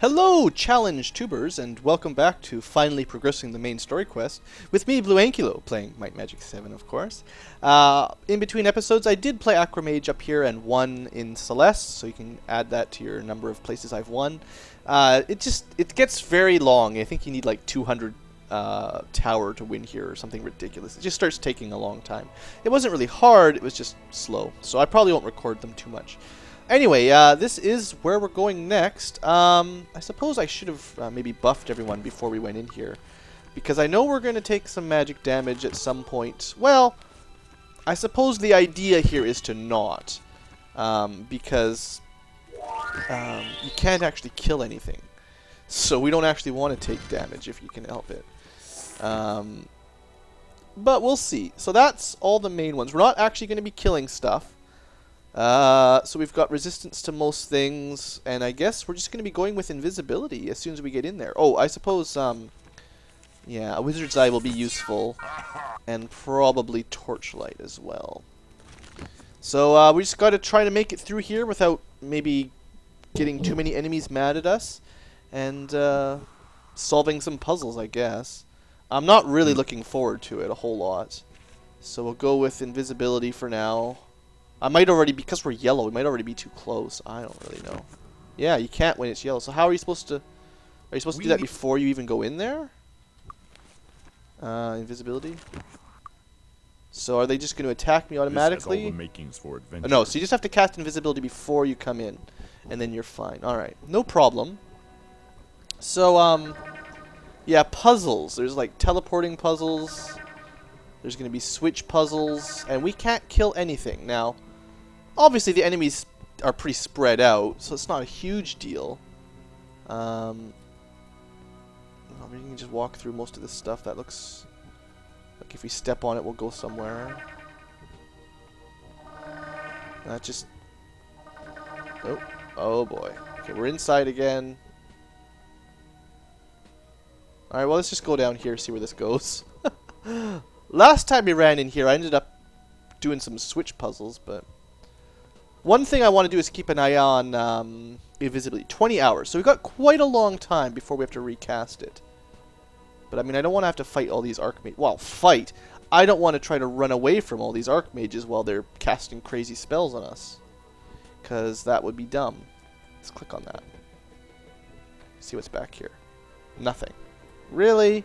Hello, challenge tubers, and welcome back to finally progressing the main story quest with me, BlueAnkylo, playing Might Magic 7, of course. In between episodes, I did play Aquamage up here and won in Celeste, so you can add that to your number of places I've won. It gets very long. I think you need like 200 tower to win here or something ridiculous. It just starts taking a long time. It wasn't really hard, it was just slow, so I probably won't record them too much. Anyway, this is where we're going next. I suppose I should have maybe buffed everyone before we went in here, because I know we're going to take some magic damage at some point. Well, I suppose the idea here is to not, because you can't actually kill anything. So we don't actually want to take damage if you can help it. But we'll see. So that's all the main ones. We're not actually going to be killing stuff. So we've got resistance to most things, and I guess we're just going to be going with invisibility as soon as we get in there. Oh, I suppose, yeah, a wizard's eye will be useful, and probably torchlight as well. So we just got to try to make it through here without maybe getting too many enemies mad at us, and solving some puzzles, I guess. I'm not really looking forward to it a whole lot, so we'll go with invisibility for now. I might already, because we're yellow, we might already be too close. I don't really know. Yeah, you can't when it's yellow. So how are you supposed to... Are you supposed to do that before you even go in there? Invisibility. So are they just going to attack me automatically? No, so you just have to cast invisibility before you come in. And then you're fine. Alright, no problem. So, yeah, puzzles. There's like teleporting puzzles. There's going to be switch puzzles. And we can't kill anything. Now... Obviously, the enemies are pretty spread out, so it's not a huge deal. We can just walk through most of this stuff. That looks like if we step on it, we'll go somewhere. That just... Oh, oh boy. Okay, we're inside again. Alright, well, let's just go down here, see where this goes. Last time we ran in here, I ended up doing some switch puzzles, but... One thing I want to do is keep an eye on invisibility. 20 hours. So we've got quite a long time before we have to recast it. But I mean, I don't want to have to fight all these archmages. Well, fight. I don't want to try to run away from all these archmages while they're casting crazy spells on us. Because that would be dumb. Let's click on that. See what's back here. Nothing. Really?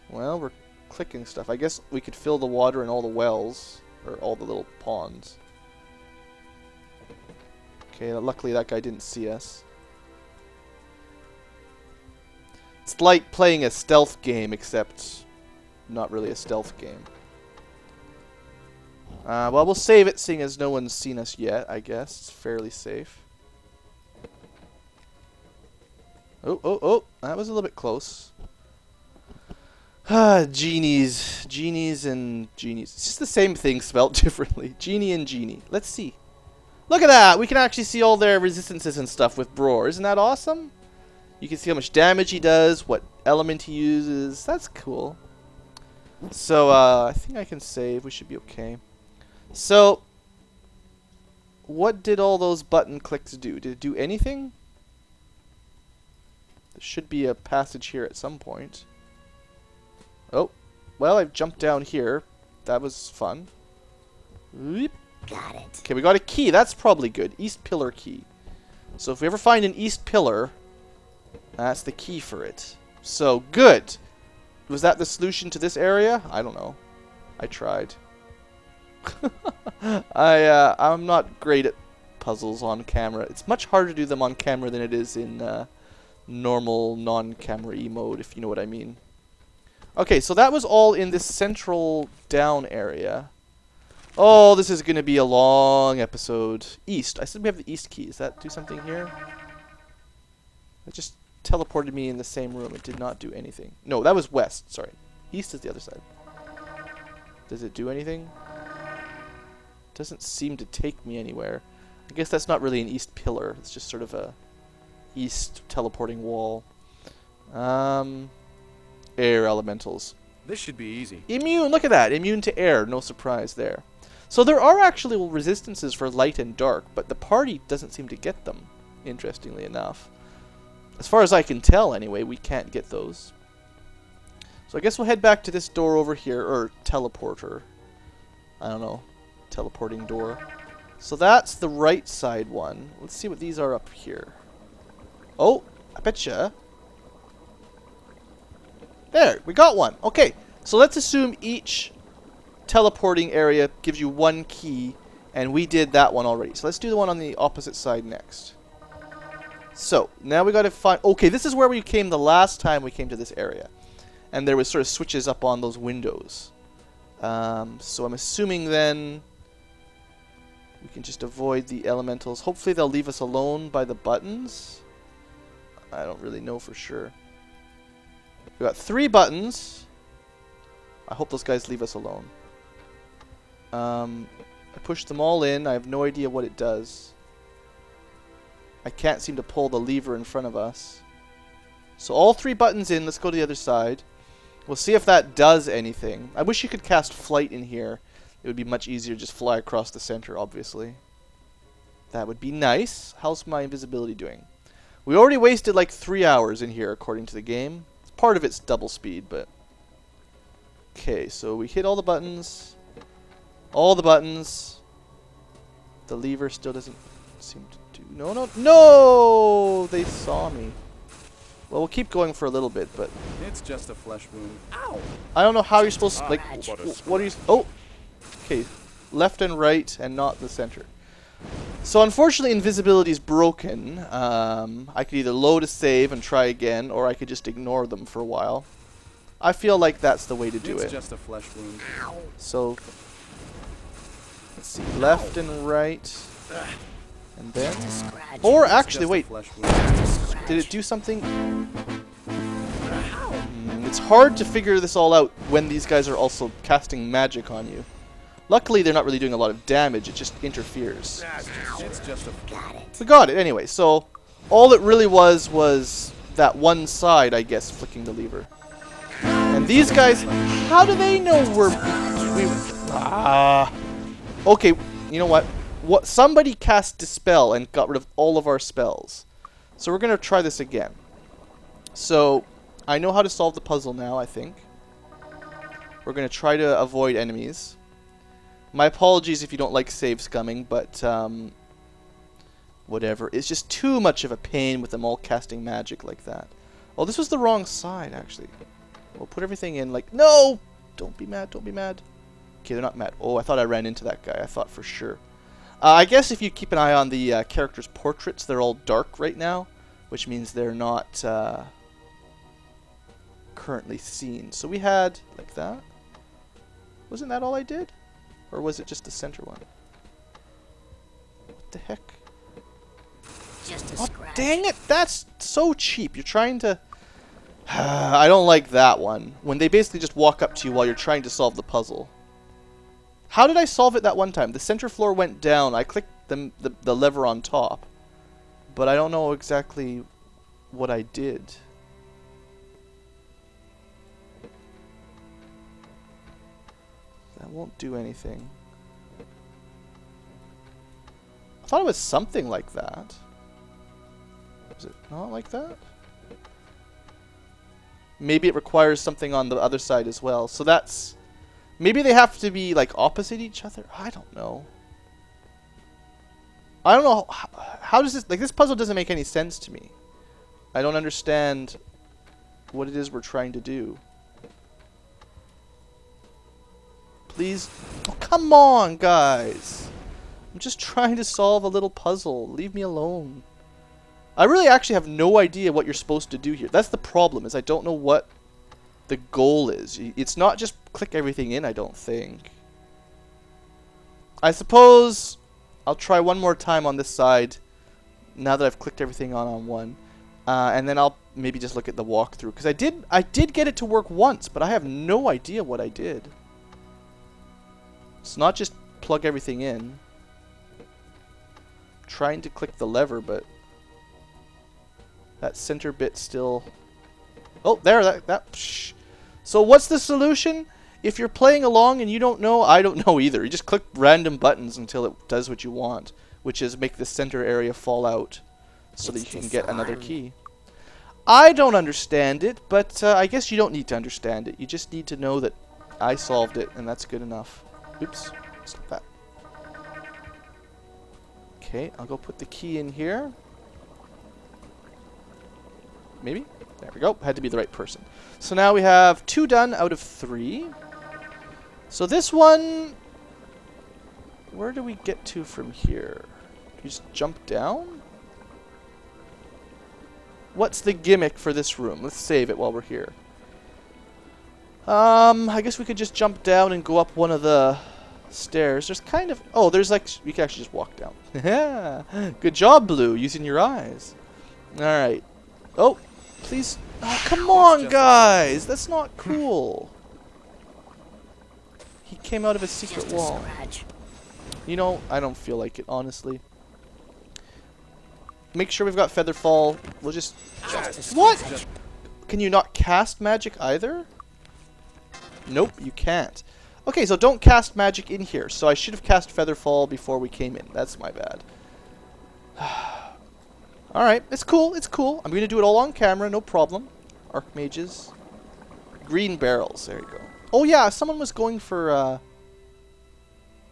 Well, we're clicking stuff. I guess we could fill the water in all the wells. Or all the little ponds. Okay, luckily that guy didn't see us. It's like playing a stealth game, except not really a stealth game. Well, we'll save it, seeing as no one's seen us yet, I guess. It's fairly safe. Oh, oh, oh! That was a little bit close. Genies. Genies and genies. It's just the same thing spelt differently. Genie and genie. Let's see. Look at that! We can actually see all their resistances and stuff with Bror. Isn't that awesome? You can see how much damage he does, what element he uses. That's cool. So, I think I can save. We should be okay. So, what did all those button clicks do? Did it do anything? There should be a passage here at some point. Oh, well, I've jumped down here. That was fun. Weep. Got it. Okay, we got a key. That's probably good. East Pillar key. So if we ever find an East Pillar, that's the key for it. So, good. Was that the solution to this area? I don't know. I tried. I'm not great at puzzles on camera. It's much harder to do them on camera than it is in normal non-camera-y mode, if you know what I mean. Okay, so that was all in this central down area. Oh, this is going to be a long episode. East. I said we have the east key. Does that do something here? It just teleported me in the same room. It did not do anything. No, that was west. Sorry. East is the other side. Does it do anything? It doesn't seem to take me anywhere. I guess that's not really an east pillar. It's just sort of a east teleporting wall. Air elementals. This should be easy. Immune, look at that. Immune to air. No surprise there. So there are actually resistances for light and dark, but the party doesn't seem to get them. interestingly enough. As far as I can tell, anyway, we can't get those. So I guess we'll head back to this door over here, or teleporter. I don't know. Teleporting door. So that's the right side one. Let's see what these are up here. Oh, I betcha. There, we got one. Okay, so let's assume each teleporting area gives you one key, and we did that one already. So let's do the one on the opposite side next. So, now we gotta find... Okay, this is where we came the last time we came to this area. And there was sort of switches up on those windows. So I'm assuming then we can just avoid the elementals. Hopefully they'll leave us alone by the buttons. I don't really know for sure. We got 3 buttons. I hope those guys leave us alone. I pushed them all in. I have no idea what it does. I can't seem to pull the lever in front of us. So all 3 buttons in. Let's go to the other side. We'll see if that does anything. I wish you could cast flight in here. It would be much easier to just fly across the center, obviously. That would be nice. How's my invisibility doing? We already wasted like 3 hours in here, according to the game. Part of it's double speed, but... Okay, so we hit all the buttons. All the buttons. The lever still doesn't seem to do... No, no, no! They saw me. Well, we'll keep going for a little bit, but... It's just a flesh wound. Ow! I don't know how you're supposed to... Like, what are you... Oh! Okay, left and right, and not the center. So, unfortunately, invisibility is broken. I could either load a save and try again, or I could just ignore them for a while. I feel like that's the way to do it. It's just a flesh wound. So, let's see, left and right, and then... Or, actually, wait. Did it do something? It's hard to figure this all out when these guys are also casting magic on you. Luckily, they're not really doing a lot of damage. It just interferes. It's just a... We got it anyway. So all it really was that one side, I guess, flicking the lever. And these guys, how do they know okay, you know what? Somebody cast Dispel and got rid of all of our spells. So we're going to try this again. So I know how to solve the puzzle now, I think. We're going to try to avoid enemies. My apologies if you don't like save scumming, but whatever. It's just too much of a pain with them all casting magic like that. Oh, this was the wrong side, actually. We'll put everything in like... No! Don't be mad, don't be mad. Okay, they're not mad. Oh, I thought I ran into that guy. I thought for sure. I guess if you keep an eye on the characters' portraits, they're all dark right now, which means they're not currently seen. So we had like that. Wasn't that all I did? Or was it just the center one? What the heck? Just a scratch. Dang it! That's so cheap. You're trying to... I don't like that one. When they basically just walk up to you while you're trying to solve the puzzle. How did I solve it that one time? The center floor went down. I clicked the lever on top. But I don't know exactly what I did. That won't do anything. I thought it was something like that. Is it not like that? Maybe it requires something on the other side as well. So that's... Maybe they have to be like opposite each other? I don't know. I don't know. How does this... Like, this puzzle doesn't make any sense to me. I don't understand what it is we're trying to do. Please. Oh, come on, guys. I'm just trying to solve a little puzzle. Leave me alone. I really actually have no idea what you're supposed to do here. That's the problem, is I don't know what the goal is. It's not just click everything in, I don't think. I suppose I'll try one more time on this side, now that I've clicked everything on one. And then I'll maybe just look at the walkthrough. Because I did get it to work once, but I have no idea what I did. It's not just plug everything in. Trying to click the lever, but that center bit still... Oh, there, psh. So what's the solution? If you're playing along and you don't know, I don't know either. You just click random buttons until it does what you want, which is make the center area fall out. so that you can get another key. I don't understand it, but I guess you don't need to understand it. You just need to know that I solved it, and that's good enough. Oops. Stop that. Okay, I'll go put the key in here. Maybe? There we go. Had to be the right person. So now we have 2 done out of 3. So this one... Where do we get to from here? You just jump down? What's the gimmick for this room? Let's save it while we're here. I guess we could just jump down and go up one of the stairs. There's kind of... Oh, there's like... We can actually just walk down. Good job, Blue, using your eyes. Alright. Oh, please... Oh, come on, guys! That's not cool. He came out of a secret wall. You know, I don't feel like it, honestly. Make sure we've got Feather Fall. We'll just... What? Can you not cast magic either? Nope, you can't. Okay, so don't cast magic in here. So I should have cast Feather Fall before we came in. That's my bad. Alright, it's cool, it's cool. I'm going to do it all on camera, no problem. Archmages. Green barrels, there you go. Oh yeah, someone was going for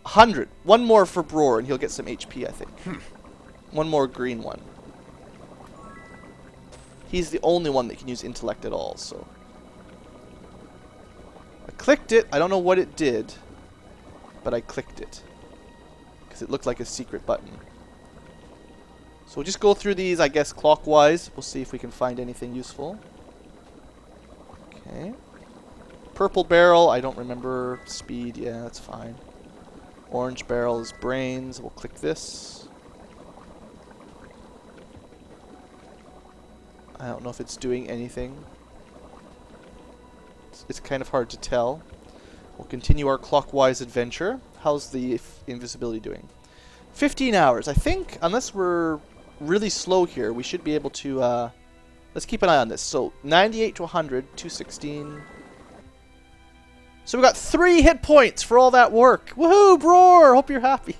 100. One more for Bror and he'll get some HP, I think. One more green one. He's the only one that can use intellect at all, so... I clicked it. I don't know what it did, but I clicked it. Because it looked like a secret button. So we'll just go through these, I guess, clockwise. We'll see if we can find anything useful. Okay. Purple barrel, I don't remember. Speed, yeah, that's fine. Orange barrel is brains. We'll click this. I don't know if it's doing anything. It's kind of hard to tell. We'll continue our clockwise adventure. How's the invisibility doing? 15 hours. I think, unless we're really slow here, we should be able to... let's keep an eye on this. So, 98 to 100, 216... So we got 3 hit points for all that work. Woohoo, Bror! Hope you're happy.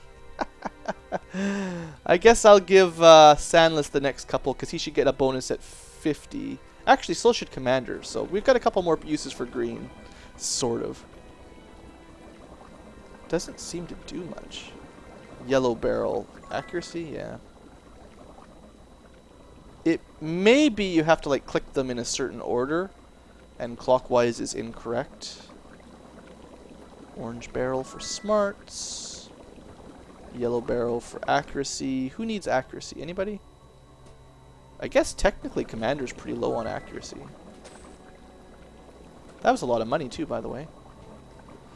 I guess I'll give Sandless the next couple because he should get a bonus at 50. Actually, so should Commander. So we've got a couple more uses for green. Sort of. Doesn't seem to do much. Yellow barrel. Accuracy? Yeah. It may be you have to like click them in a certain order. And clockwise is incorrect. Orange barrel for smarts. Yellow barrel for accuracy. Who needs accuracy? Anybody? I guess technically Commander's pretty low on accuracy. That was a lot of money too, by the way.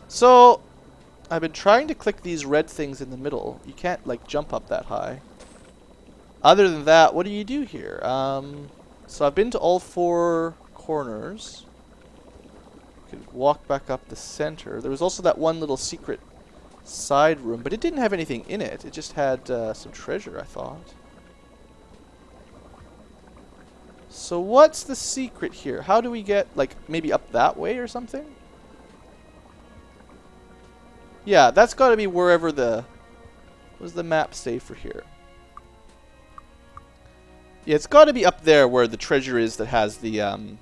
So, I've been trying to click these red things in the middle. You can't like jump up that high. Other than that, what do you do here? So I've been to all 4 corners. Could walk back up the center. There was also that one little secret side room, but it didn't have anything in it. It just had some treasure, I thought. So what's the secret here? How do we get, like, maybe up that way or something? Yeah, that's got to be wherever the... What does the map say for here? Yeah, it's got to be up there where the treasure is that has the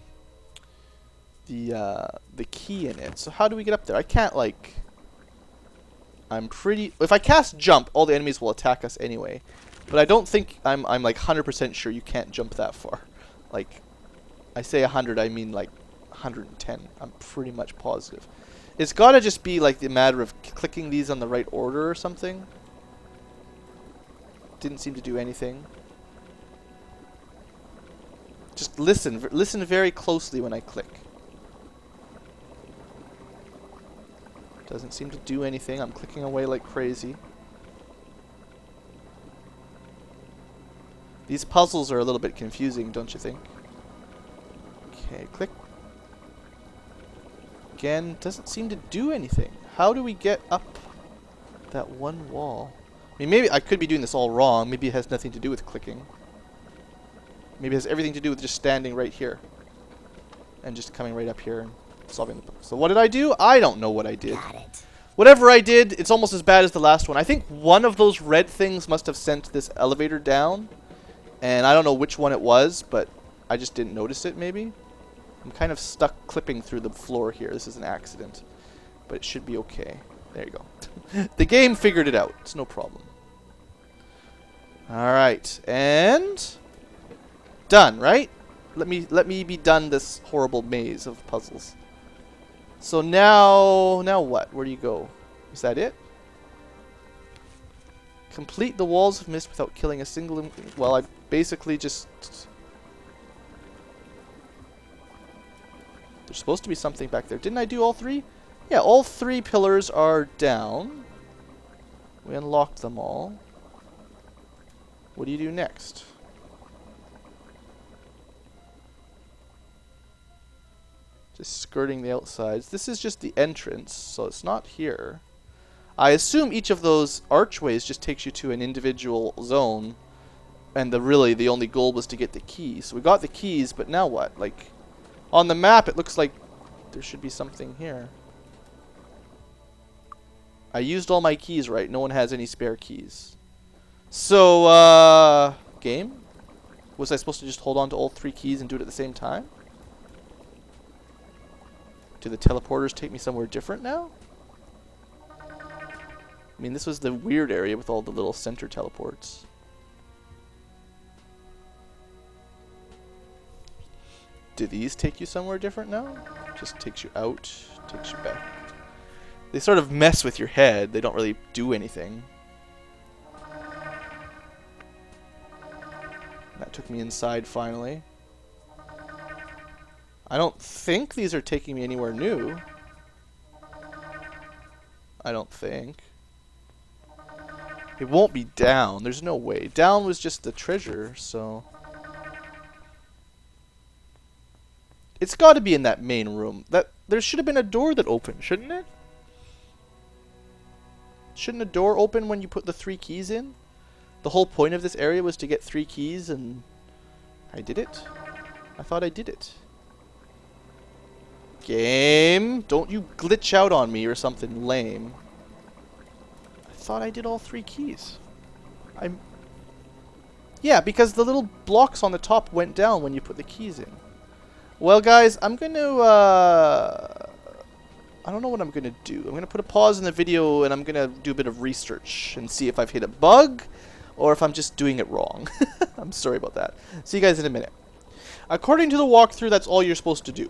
key in it. So how do we get up there? I can't, like... I'm pretty... If I cast jump, all the enemies will attack us anyway. But I don't think... I'm like 100% sure you can't jump that far. Like, I say 100, I mean like 110. I'm pretty much positive. It's got to just be like the matter of clicking these on the right order or something. Didn't seem to do anything. Just listen. Listen very closely when I click. Doesn't seem to do anything. I'm clicking away like crazy. These puzzles are a little bit confusing, don't you think? Okay, click. Again, doesn't seem to do anything. How do we get up that one wall? I mean, maybe I could be doing this all wrong. Maybe it has nothing to do with clicking. Maybe it has everything to do with just standing right here. And just coming right up here and solving the puzzle. So what did I do? I don't know what I did. Whatever I did, it's almost as bad as the last one. I think one of those red things must have sent this elevator down. And I don't know which one it was, but I just didn't notice it, maybe. I'm kind of stuck clipping through the floor here. This is an accident. But it should be okay. There you go. The game figured it out. It's no problem. Alright. And... done, right? Let me be done this horrible maze of puzzles. So now what? Where do you go? Is that it? Complete the walls of mist without killing a single... well, I basically just... there's supposed to be something back there. Didn't I do all three? Yeah, all three pillars are down. We unlocked them all. What do you do next? Just skirting the outsides. This is just the entrance, so it's not here. I assume each of those archways just takes you to an individual zone, and really the only goal was to get the keys. So we got the keys, but now what? Like, on the map it looks like there should be something here. I used all my keys, right? No one has any spare keys. So, game? Was I supposed to just hold on to all three keys and do it at the same time? Do the teleporters take me somewhere different now? I mean, this was the weird area with all the little center teleports. Do these take you somewhere different now? Just takes you out, takes you back. They sort of mess with your head. They don't really do anything. That took me inside finally. I don't think these are taking me anywhere new. I don't think. It won't be down. There's no way. Down was just the treasure, so... it's got to be in that main room. There should have been a door that opened, shouldn't it? Shouldn't a door open when you put the 3 keys in? The whole point of this area was to get 3 keys, and I did it. I thought I did it. Game, don't you glitch out on me or something lame. I thought I did all 3 keys. Yeah, because the little blocks on the top went down when you put the keys in. Well, guys, I'm going to, I don't know what I'm going to do. I'm going to put a pause in the video and I'm going to do a bit of research and see if I've hit a bug or if I'm just doing it wrong. I'm sorry about that. See you guys in a minute. According to the walkthrough, that's all you're supposed to do.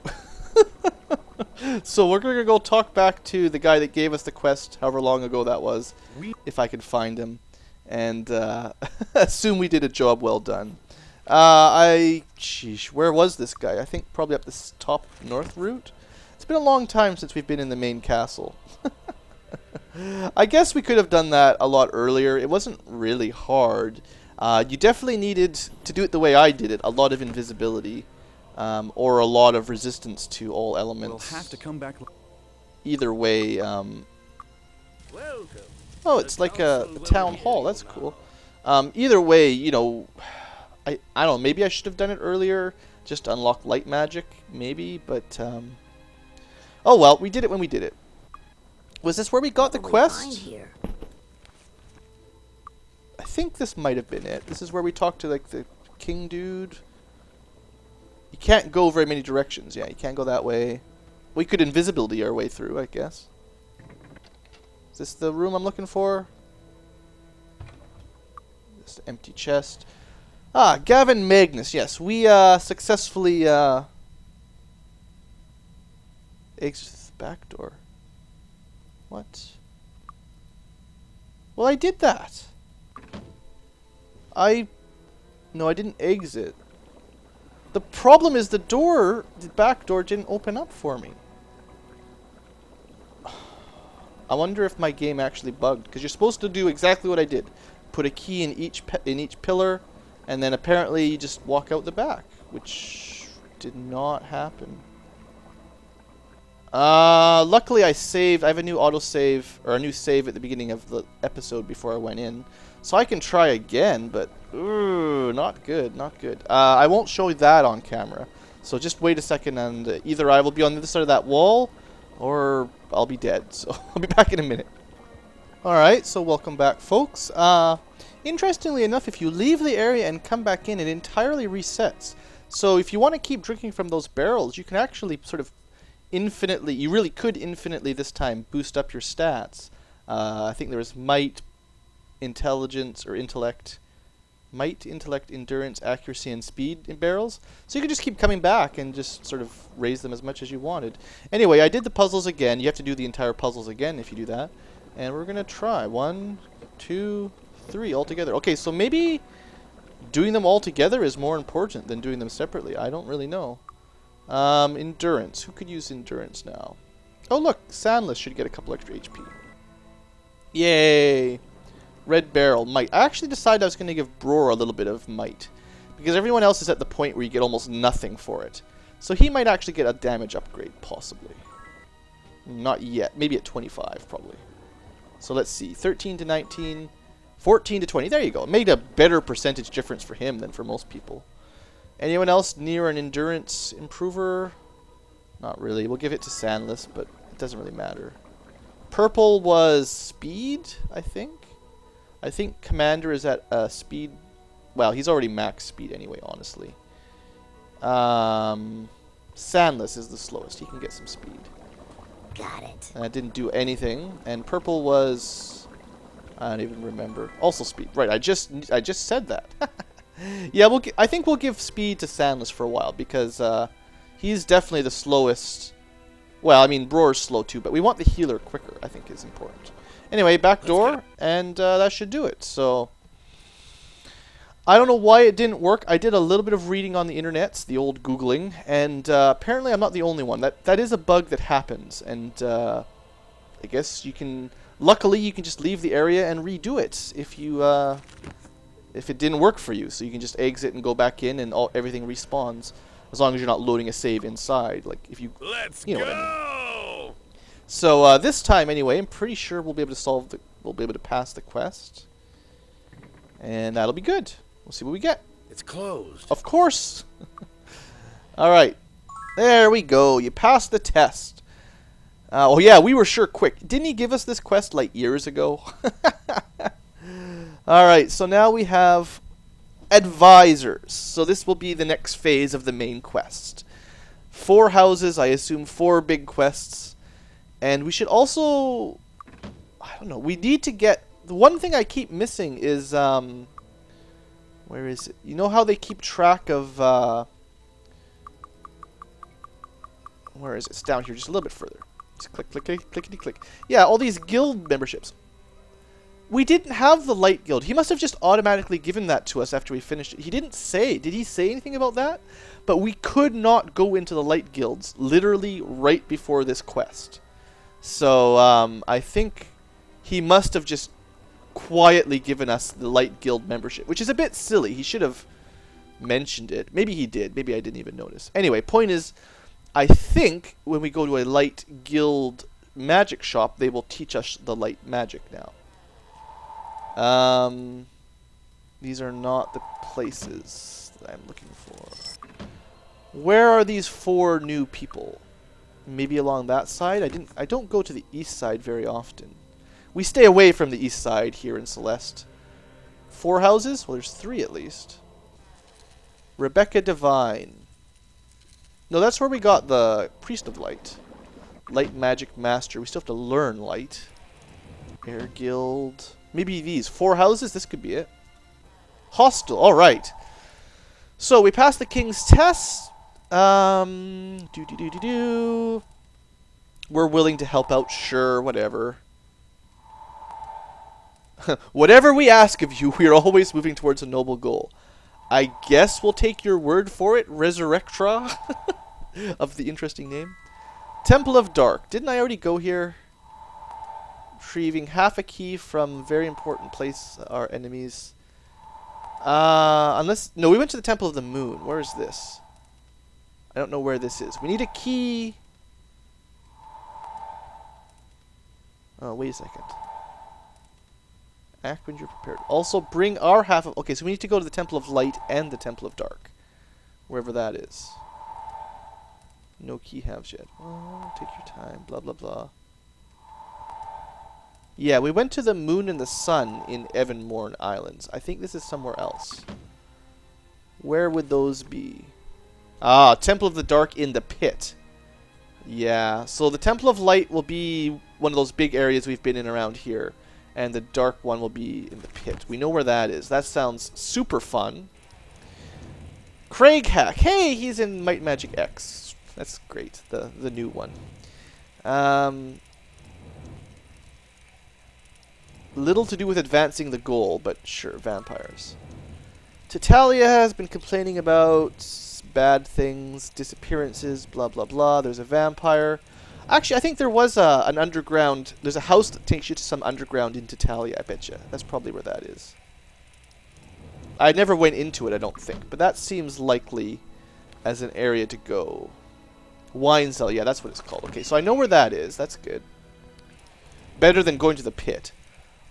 So we're going to go talk back to the guy that gave us the quest, however long ago that was, if I can find him, and assume we did a job well done. Sheesh, where was this guy? I think probably up this top north route. It's been a long time since we've been in the main castle. I guess we could have done that a lot earlier. It wasn't really hard. You definitely needed to do it the way I did it, a lot of invisibility. Or a lot of resistance to all elements. We'll have to come back. Either way, oh, it's like a town hall. That's cool. Either way, you know, I don't know. Maybe I should have done it earlier, just to unlock light magic, maybe. But oh well, we did it when we did it. Was this where we got the quest? I think this might have been it. This is where we talked to like the king dude. You can't go very many directions. Yeah, you can't go that way. We could invisibility our way through, I guess. Is this the room I'm looking for? This empty chest. Ah, Gavin Magnus. Yes, we successfully exited the back door. What? Well, I did that. No, I didn't exit. The problem is the back door didn't open up for me. I wonder if my game actually bugged, because you're supposed to do exactly what I did. Put a key in each pillar, and then apparently you just walk out the back, which did not happen. Luckily I saved. I have a new autosave, or a new save at the beginning of the episode before I went in. So I can try again, but ooh, not good, not good. I won't show you that on camera. So just wait a second, and either I will be on the other side of that wall, or I'll be dead. So I'll be back in a minute. Alright, so welcome back, folks. Interestingly enough, if you leave the area and come back in, it entirely resets. So if you want to keep drinking from those barrels, you can actually sort of infinitely, you really could infinitely this time boost up your stats. I think there was might, intelligence, or intellect. Might, intellect, endurance, accuracy, and speed in barrels. So you could just keep coming back and just sort of raise them as much as you wanted. Anyway, I did the puzzles again. You have to do the entire puzzles again if you do that. And we're going to try 1, 2, 3 all together. Okay, so maybe doing them all together is more important than doing them separately. I don't really know. Endurance. Who could use endurance now? Oh, look. Sandless should get a couple extra HP. Yay. Red barrel. Might. I actually decided I was going to give Bror a little bit of might. Because everyone else is at the point where you get almost nothing for it. So he might actually get a damage upgrade, possibly. Not yet. Maybe at 25, probably. So let's see. 13 to 19. 14 to 20. There you go. It made a better percentage difference for him than for most people. Anyone else near an endurance improver? Not really. We'll give it to Sandless, but it doesn't really matter. Purple was speed, I think. I think Commander is at speed. Well, he's already max speed anyway, honestly. Sandless is the slowest. He can get some speed. Got it. And that didn't do anything. And purple was... I don't even remember. Also speed. Right, I just said that. Yeah, I think we'll give speed to Sandless for a while because he's definitely the slowest. Well, I mean, Bror's slow too, but we want the healer quicker, I think is important. Anyway, back door, and that should do it. So, I don't know why it didn't work. I did a little bit of reading on the internets, the old Googling, and apparently I'm not the only one. That is a bug that happens, and I guess you can... Luckily, you can just leave the area and redo it if you if it didn't work for you. So you can just exit and go back in, and everything respawns as long as you're not loading a save inside. Like if you, you know what I mean. So this time, anyway, I'm pretty sure we'll be able to we'll be able to pass the quest, and that'll be good. We'll see what we get. It's closed. Of course. All right, there we go. You passed the test. Oh yeah, we were sure quick. Didn't he give us this quest like years ago? Alright, so now we have advisors. So this will be the next phase of the main quest. 4 houses, I assume 4 big quests. And we should also... I don't know, we need to get... The one thing I keep missing is... where is it? You know how they keep track of... where is it? It's down here, just a little bit further. Just click, click, click, clickety, click. Yeah, all these guild memberships. We didn't have the Light Guild. He must have just automatically given that to us after we finished it. He didn't say. Did he say anything about that? But we could not go into the Light Guilds literally right before this quest. So, I think he must have just quietly given us the Light Guild membership, which is a bit silly. He should have mentioned it. Maybe he did. Maybe I didn't even notice. Anyway, point is... I think when we go to a Light Guild magic shop, they will teach us the light magic now. These are not the places that I'm looking for. Where are these 4 new people? Maybe along that side? I don't go to the east side very often. We stay away from the east side here in Celeste. 4 houses? Well, there's 3 at least. Rebecca Divine. No, that's where we got the Priest of Light. Light Magic Master. We still have to learn Light. Air Guild. Maybe these. 4 houses? This could be it. Hostel. Alright. So, we passed the King's Test. We're willing to help out. Sure, whatever. Whatever we ask of you, we are always moving towards a noble goal. I guess we'll take your word for it, Resurrectra, of the interesting name. Temple of Dark. Didn't I already go here? Retrieving half a key from very important place, our enemies. Unless... No, we went to the Temple of the Moon. Where is this? I don't know where this is. We need a key. Oh, wait a second. Act when you're prepared. Also bring our half of... Okay, so we need to go to the Temple of Light and the Temple of Dark. Wherever that is. No key halves yet. Oh, take your time. Blah, blah, blah. Yeah, we went to the Moon and the Sun in Evanmorn Islands. I think this is somewhere else. Where would those be? Ah, Temple of the Dark in the Pit. Yeah, so the Temple of Light will be one of those big areas we've been in around here. And the Dark one will be in the Pit. We know where that is. That sounds super fun. Craig Hack. Hey, he's in Might and Magic X. That's great. The new one. Little to do with advancing the goal, but sure, vampires. Titalia has been complaining about bad things, disappearances, blah blah blah. There's a vampire. Actually, I think there was an underground. There's a house that takes you to some underground in Titalia, I bet you. That's probably where that is. I never went into it, I don't think, but that seems likely as an area to go. Wine cell, yeah, that's what it's called. Okay, so I know where that is. That's good. Better than going to the pit.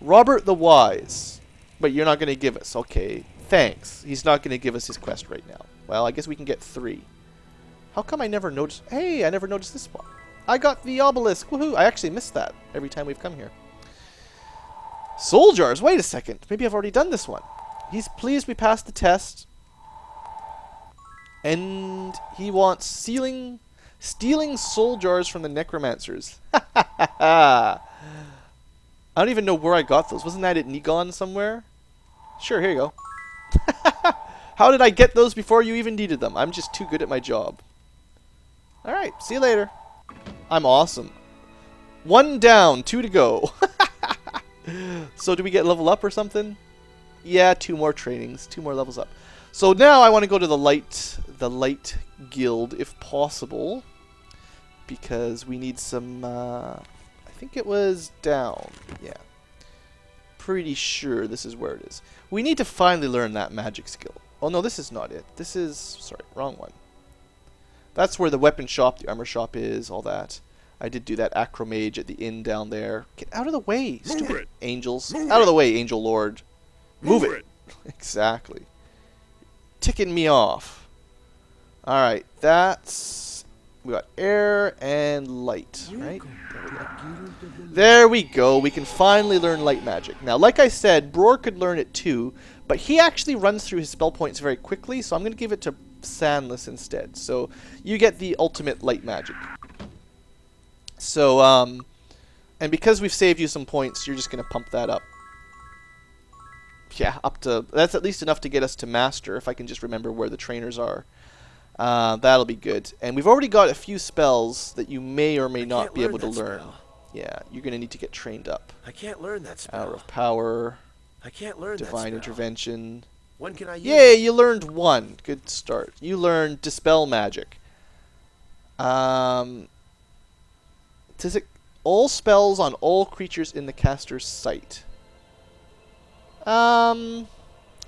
Robert the Wise. But you're not going to give us. Okay, thanks. He's not going to give us his quest right now. Well, I guess we can get 3. How come I never noticed? Hey, I never noticed this spot. I got the obelisk. Woohoo. I actually missed that every time we've come here. Soul jars. Wait a second. Maybe I've already done this one. He's pleased we passed the test. And he wants stealing soul jars from the necromancers. I don't even know where I got those. Wasn't that at Negon somewhere? Sure, here you go. How did I get those before you even needed them? I'm just too good at my job. Alright, see you later. I'm awesome. 1 down, 2 to go. So do we get level up or something? Yeah, 2 more trainings, 2 more levels up. So now I want to go to the light guild if possible, because we need some. I think it was down. Yeah, pretty sure this is where it is. We need to finally learn that magic skill. Oh no, this is not it. This is sorry, wrong one. That's where the weapon shop, the armor shop is. All that. I did do that acromage at the inn down there. Get out of the way, stupid angels! Out of the way, angel lord. Move it. Exactly. Ticking me off. Alright, that's... We got air and light, right? There we go. We can finally learn light magic. Now, like I said, Bror could learn it too, but he actually runs through his spell points very quickly, so I'm going to give it to Sandless instead. So, you get the ultimate light magic. So, and because we've saved you some points, you're just going to pump that up. Yeah, up to... That's at least enough to get us to master, if I can just remember where the trainers are. That'll be good. And we've already got a few spells that you may or may not be able to learn. Yeah, you're going to need to get trained up. I can't learn that spell. Hour of Power. I can't learn Divine that spell. Intervention. When can I use Yay, it? you learned 1. Good start. You learned Dispel Magic. Does it... All spells on all creatures in the caster's sight. I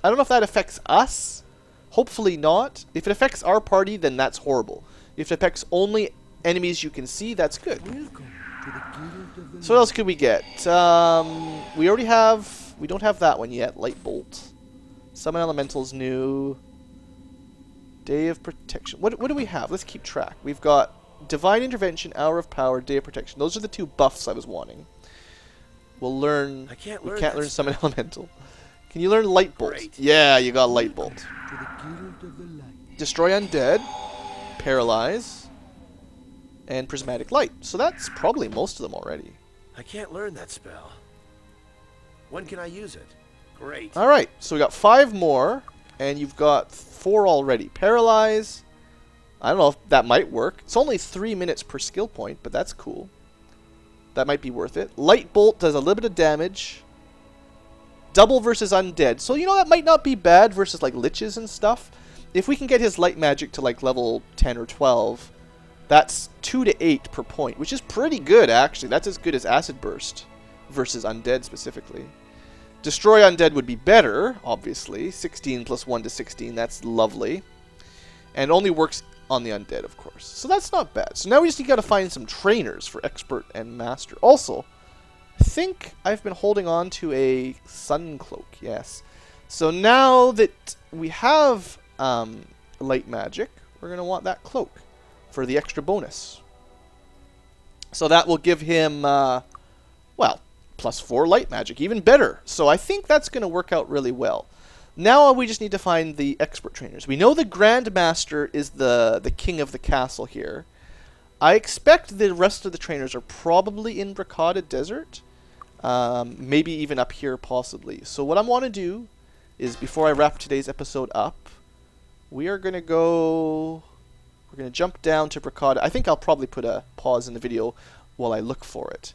don't know if that affects us. Hopefully not. If it affects our party, then that's horrible. If it affects only enemies you can see, that's good. So what else could we get? We already have... We don't have that one yet. Light Bolt. Summon Elementals new. Day of Protection. What do we have? Let's keep track. We've got Divine Intervention, Hour of Power, Day of Protection. Those are the 2 buffs I was wanting. We'll learn... I can't we learn can't that learn Summon Elemental. Can you learn Light Bolt? Great. Yeah, you got Light Bolt. Destroy Undead, Paralyze, and Prismatic Light. So that's probably most of them already. I can't learn that spell. When can I use it? Great. Alright, so we got 5 more, and you've got 4 already. Paralyze, I don't know if that might work. It's only 3 minutes per skill point, but that's cool. That might be worth it. Light Bolt does a little bit of damage. Double versus undead. So, you know, that might not be bad versus, like, liches and stuff. If we can get his light magic to, like, level 10 or 12, that's 2 to 8 per point, which is pretty good, actually. That's as good as Acid Burst versus undead specifically. Destroy Undead would be better, obviously. 16 plus 1 to 16, that's lovely. And only works on the undead, of course. So that's not bad. So now we just got to find some trainers for Expert and Master. Also... I think I've been holding on to a sun cloak, yes. So now that we have light magic, we're going to want that cloak for the extra bonus. So that will give him, well, +4 light magic, even better. So I think that's going to work out really well. Now we just need to find the expert trainers. We know the Grand Master is the king of the castle here. I expect the rest of the trainers are probably in Bracada Desert. Maybe even up here, possibly. So what I want to do is, before I wrap today's episode up, we are going to go... We're going to jump down to Bracada. I think I'll probably put a pause in the video while I look for it.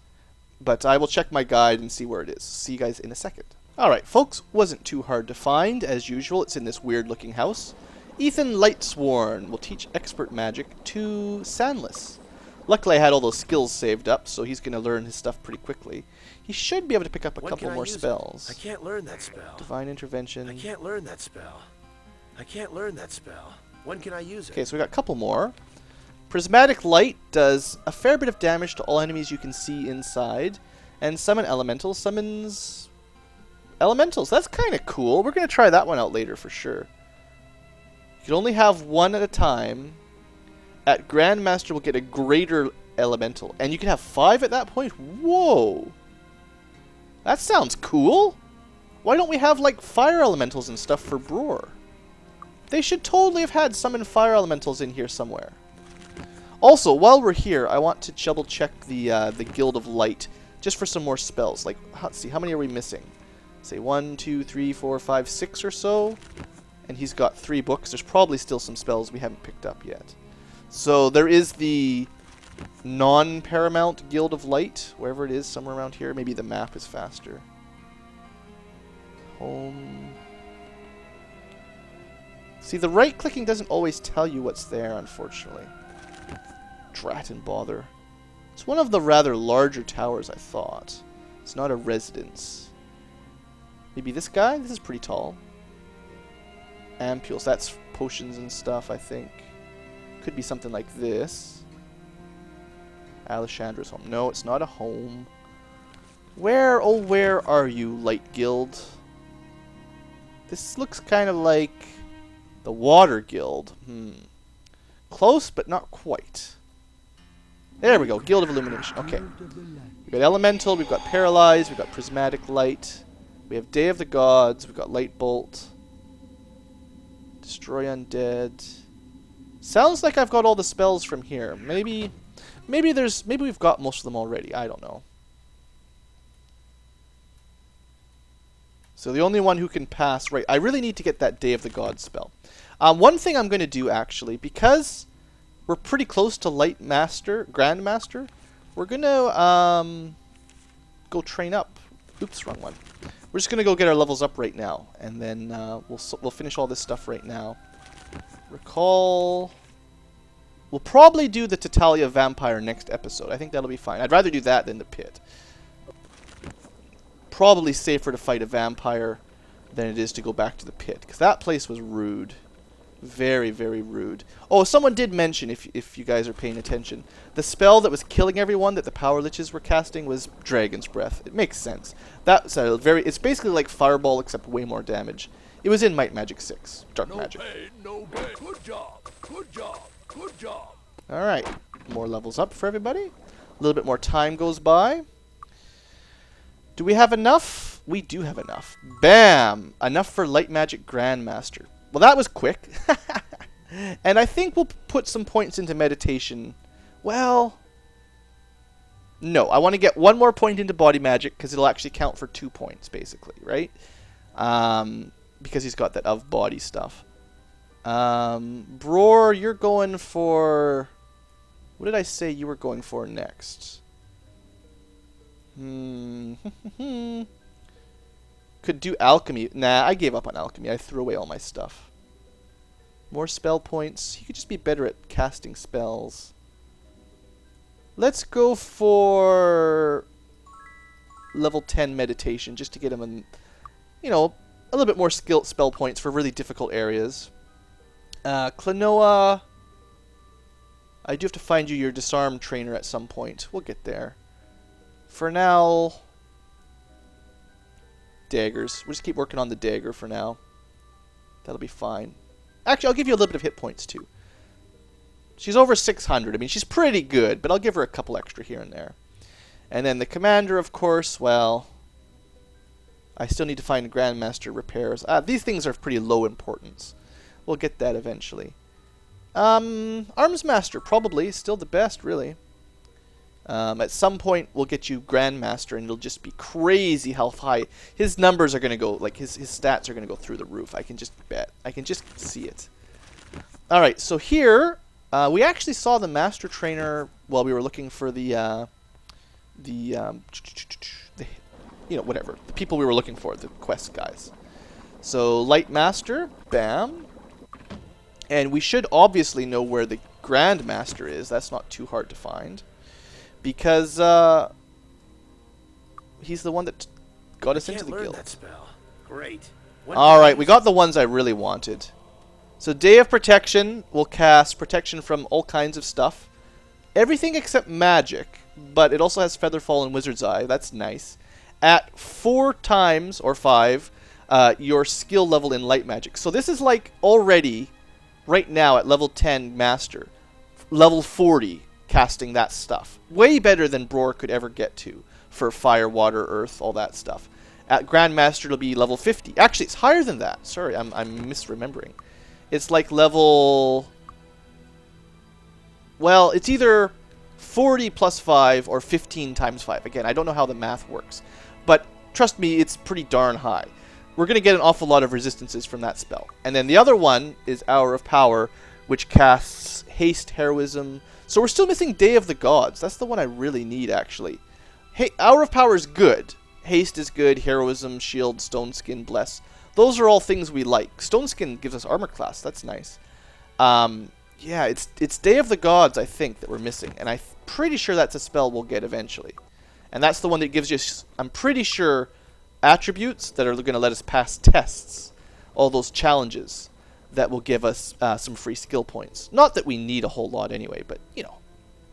But I will check my guide and see where it is. See you guys in a second. Alright, folks. Wasn't too hard to find. As usual, it's in this weird-looking house. Ethan Lightsworn will teach expert magic to Sandless. Luckily, I had all those skills saved up, so he's going to learn his stuff pretty quickly. He should be able to pick up a couple more spells. I can't learn that spell. Divine Intervention. I can't learn that spell. I can't learn that spell. When can I use it? Okay, so we got a couple more. Prismatic Light does a fair bit of damage to all enemies you can see inside. And Summon Elementals summons Elementals. That's kind of cool. We're going to try that one out later for sure. You can only have one at a time. At Grandmaster, we'll get a greater Elemental. And you can have 5 at that point? Whoa! That sounds cool! Why don't we have, like, Fire Elementals and stuff for Brewer? They should totally have had Summon Fire Elementals in here somewhere. Also, while we're here, I want to double check the Guild of Light, just for some more spells. Like, let's see, how many are we missing? Say 1, 2, 3, 4, 5, 6 or so. And he's got 3 books. There's probably still some spells we haven't picked up yet. So there is the non-Paramount Guild of Light, wherever it is, somewhere around here. Maybe the map is faster. Home. See, the right-clicking doesn't always tell you what's there, unfortunately. Drat and bother. It's one of the rather larger towers, I thought. It's not a residence. Maybe this guy? This is pretty tall. Ampules, that's potions and stuff, I think. Could be something like this. Alessandra's home. No, it's not a home. Where, oh where are you, Light Guild? This looks kind of like the Water Guild. Close, but not quite. There we go, Guild of Illumination. Okay. We've got Elemental, we've got Paralyzed, we've got Prismatic Light. We have Day of the Gods, we've got Light Bolt. Destroy Undead. Sounds like I've got all the spells from here. Maybe we've got most of them already. I don't know. So the only one who can pass... Right, I really need to get that Day of the Gods spell. One thing I'm going to do, actually, because we're pretty close to Grandmaster, we're going to go train up. Oops, wrong one. We're just going to go get our levels up right now, and then we'll finish all this stuff right now. Recall... We'll probably do the Tatalia Vampire next episode. I think that'll be fine. I'd rather do that than the Pit. Probably safer to fight a vampire than it is to go back to the Pit, because that place was rude. Very, very rude. Oh, someone did mention, if you guys are paying attention, the spell that was killing everyone that the Power Liches were casting was Dragon's Breath. It makes sense. That's it's basically like Fireball, except way more damage. It was in Might Magic 6. Dark Magic. Pain, no pain. Good job. Good job. Good job. Alright. More levels up for everybody. A little bit more time goes by. Do we have enough? We do have enough. Bam! Enough for Light Magic Grandmaster. Well, that was quick. And I think we'll put some points into meditation. Well... No, I want to get 1 more point into Body Magic, because it'll actually count for 2 points, basically, right? Because he's got that of body stuff. Bror, you're going for... What did I say you were going for next? Could do Alchemy. Nah, I gave up on Alchemy. I threw away all my stuff. More spell points. He could just be better at casting spells. Let's go for... level 10 meditation, just to get him a little bit more spell points for really difficult areas. Klonoa, I do have to find you your disarm trainer at some point. We'll get there. For now, daggers. We'll just keep working on the dagger for now. That'll be fine. Actually, I'll give you a little bit of hit points too. She's over 600. I mean, she's pretty good, but I'll give her a couple extra here and there. And then the commander, of course, well, I still need to find Grandmaster repairs. These things are pretty low importance. We'll get that eventually. Arms Master, probably. Still the best, really. At some point, we'll get you Grandmaster, and it'll just be crazy how high. His numbers are going to go, like, his stats are going to go through the roof. I can just bet. I can just see it. Alright, so here, we actually saw the Master Trainer while we were looking for the you know, whatever. The people we were looking for, the quest guys. So, Light Master, bam. And we should obviously know where the Grand Master is. That's not too hard to find. Because, he's the one that got us into the guild. That spell. Great. Alright, we got the ones I really wanted. So, Day of Protection will cast protection from all kinds of stuff. Everything except magic. But it also has Featherfall and Wizard's Eye. That's nice. At 4 times, or 5, your skill level in light magic. So this is like already, right now, at level 10 Master. Level 40 casting that stuff. Way better than Bror could ever get to for fire, water, earth, all that stuff. At Grandmaster, it'll be level 50. Actually, it's higher than that. Sorry, I'm misremembering. It's like level... Well, it's either 40 plus 5 or 15 times 5. Again, I don't know how the math works. But trust me, it's pretty darn high. We're going to get an awful lot of resistances from that spell. And then the other one is Hour of Power, which casts Haste, Heroism. So we're still missing Day of the Gods. That's the one I really need, actually. Hey, Hour of Power is good. Haste is good. Heroism, Shield, Stone Skin, Bless. Those are all things we like. Stone Skin gives us armor class. That's nice. Yeah, it's Day of the Gods, I think, that we're missing. And I'm pretty sure that's a spell we'll get eventually. And that's the one that gives you, I'm pretty sure, attributes that are going to let us pass tests. All those challenges that will give us some free skill points. Not that we need a whole lot anyway, but, you know.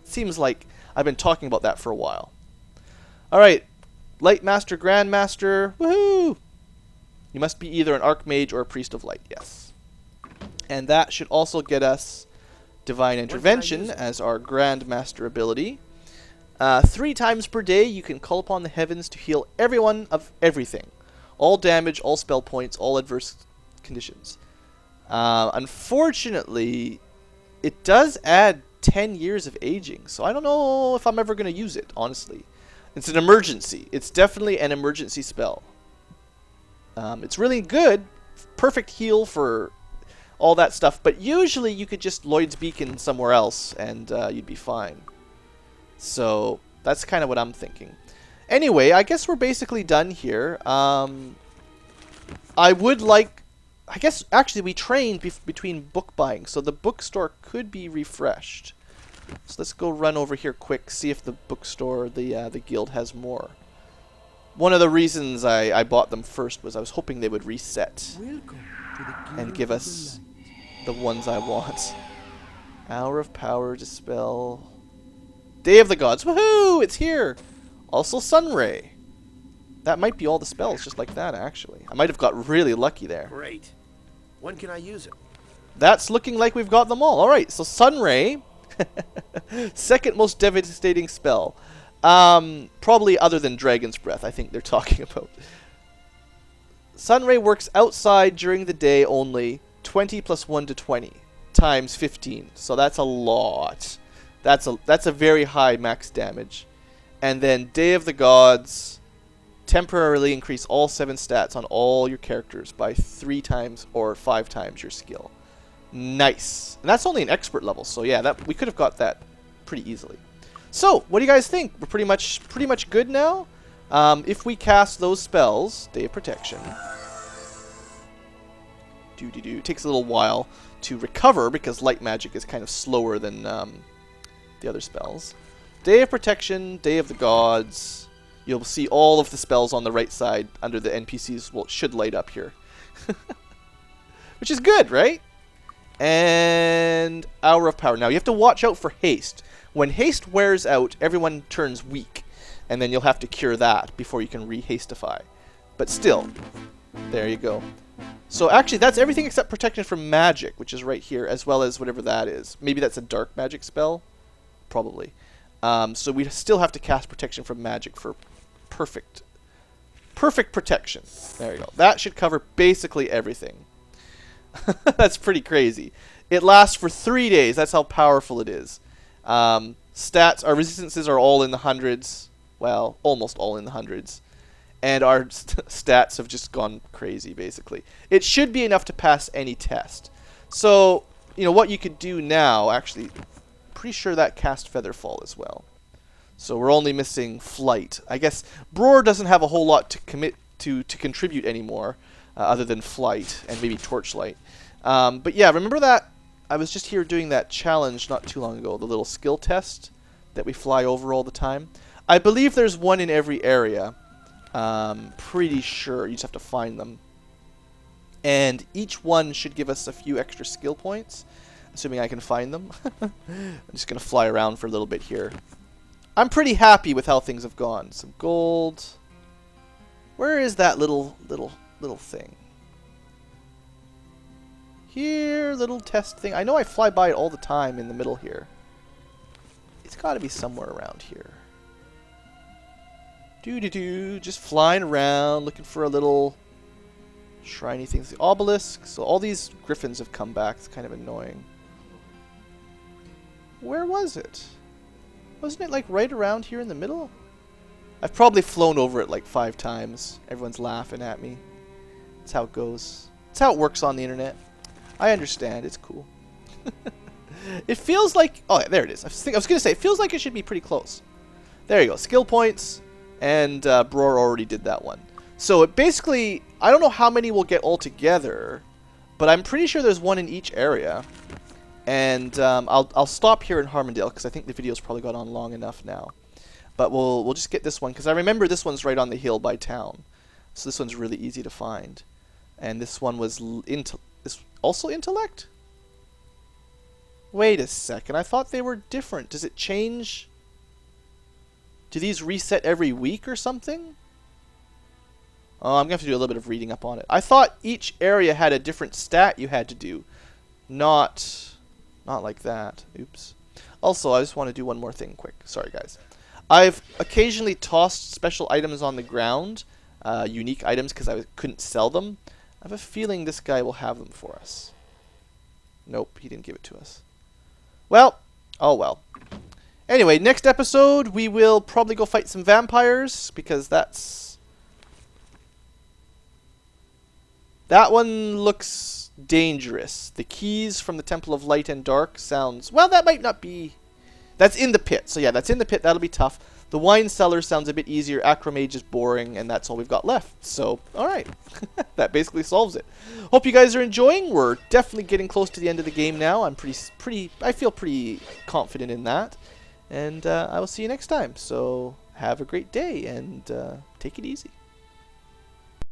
Seems like I've been talking about that for a while. Alright, Light Master, Grandmaster, woohoo! You must be either an Archmage or a Priest of Light, yes. And that should also get us Divine Intervention as our Grandmaster ability. 3 times per day, you can call upon the heavens to heal everyone of everything. All damage, all spell points, all adverse conditions. Unfortunately, it does add 10 years of aging, so I don't know if I'm ever going to use it, honestly. It's an emergency. It's definitely an emergency spell. It's really good. Perfect heal for all that stuff, but usually you could just Lloyd's Beacon somewhere else and you'd be fine. So that's kind of what I'm thinking. Anyway, I guess we're basically done here. I would like... I guess, actually, we trained between book buying, so the bookstore could be refreshed. So let's go run over here quick, see if the bookstore, the guild, has more. One of the reasons I bought them first was I was hoping they would reset and give us the ones I want. Hour of Power, Dispel... Day of the Gods, woohoo! It's here! Also Sunray. That might be all the spells, just like that, actually. I might have got really lucky there. Great. When can I use it? That's looking like we've got them all. Alright, so Sunray. Second most devastating spell. Probably other than Dragon's Breath, I think they're talking about. Sunray works outside during the day only. 20 plus 1 to 20 times 15. So that's a lot. That's a very high max damage. And then Day of the Gods, temporarily increase all 7 stats on all your characters by 3 times or 5 times your skill. Nice. And that's only an expert level, so yeah, that we could have got that pretty easily. So, what do you guys think? We're pretty much good now. If we cast those spells, Day of Protection. Takes a little while to recover because light magic is kind of slower than the other spells. Day of Protection, Day of the Gods. You'll see all of the spells on the right side under the NPCs should light up here. Which is good, right? And Hour of Power. Now, you have to watch out for Haste. When Haste wears out, everyone turns weak. And then you'll have to cure that before you can re-hastify. But still, there you go. So actually, that's everything except Protection from Magic, which is right here, as well as whatever that is. Maybe that's a dark magic spell? Probably. So we still have to cast protection from magic for perfect protection. There you go. That should cover basically everything. That's pretty crazy. It lasts for 3 days. That's how powerful it is. Stats, our resistances are all in the hundreds. Well, almost all in the hundreds. And our stats have just gone crazy, basically. It should be enough to pass any test. So, you know, what you could do now, actually, pretty sure that cast Featherfall as well. So we're only missing Flight. I guess Bror doesn't have a whole lot to contribute anymore, other than Flight and maybe Torchlight. But yeah, remember that I was just here doing that challenge not too long ago, the little skill test that we fly over all the time. I believe there's one in every area. Pretty sure. You just have to find them. And each one should give us a few extra skill points, assuming I can find them. I'm just going to fly around for a little bit here. I'm pretty happy with how things have gone. Some gold. Where is that little thing? Here, little test thing. I know I fly by it all the time in the middle here. It's got to be somewhere around here. Just flying around, looking for a little shiny thing. The obelisk. So all these griffins have come back. It's kind of annoying. Where was it? Wasn't it like right around here in the middle? I've probably flown over it like 5 times. Everyone's laughing at me. That's how it goes. That's how it works on the internet. I understand. It's cool. It feels like... Oh, yeah, there it is. I was going to say, it feels like it should be pretty close. There you go. Skill points. And Bror already did that one. So it basically... I don't know how many we'll get all together. But I'm pretty sure there's one in each area. And I'll stop here in Harmondale because I think the video's probably gone on long enough now. But we'll just get this one because I remember this one's right on the hill by town. So this one's really easy to find. And this one was also intellect? Wait a second. I thought they were different. Does it change? Do these reset every week or something? Oh, I'm going to have to do a little bit of reading up on it. I thought each area had a different stat you had to do. Not like that. Oops. Also, I just want to do one more thing quick. Sorry, guys. I've occasionally tossed special items on the ground, unique items, because I couldn't sell them. I have a feeling this guy will have them for us. Nope, he didn't give it to us. Well, oh well. Anyway, next episode, we will probably go fight some vampires, because that one looks dangerous. The keys from the Temple of Light and Dark sounds... Well, that might not be... That's in the pit. So yeah, that's in the pit. That'll be tough. The wine cellar sounds a bit easier. Acromage is boring, and that's all we've got left. So, alright. That basically solves it. Hope you guys are enjoying. We're definitely getting close to the end of the game now. I feel pretty confident in that. And I will see you next time. So, have a great day, and take it easy.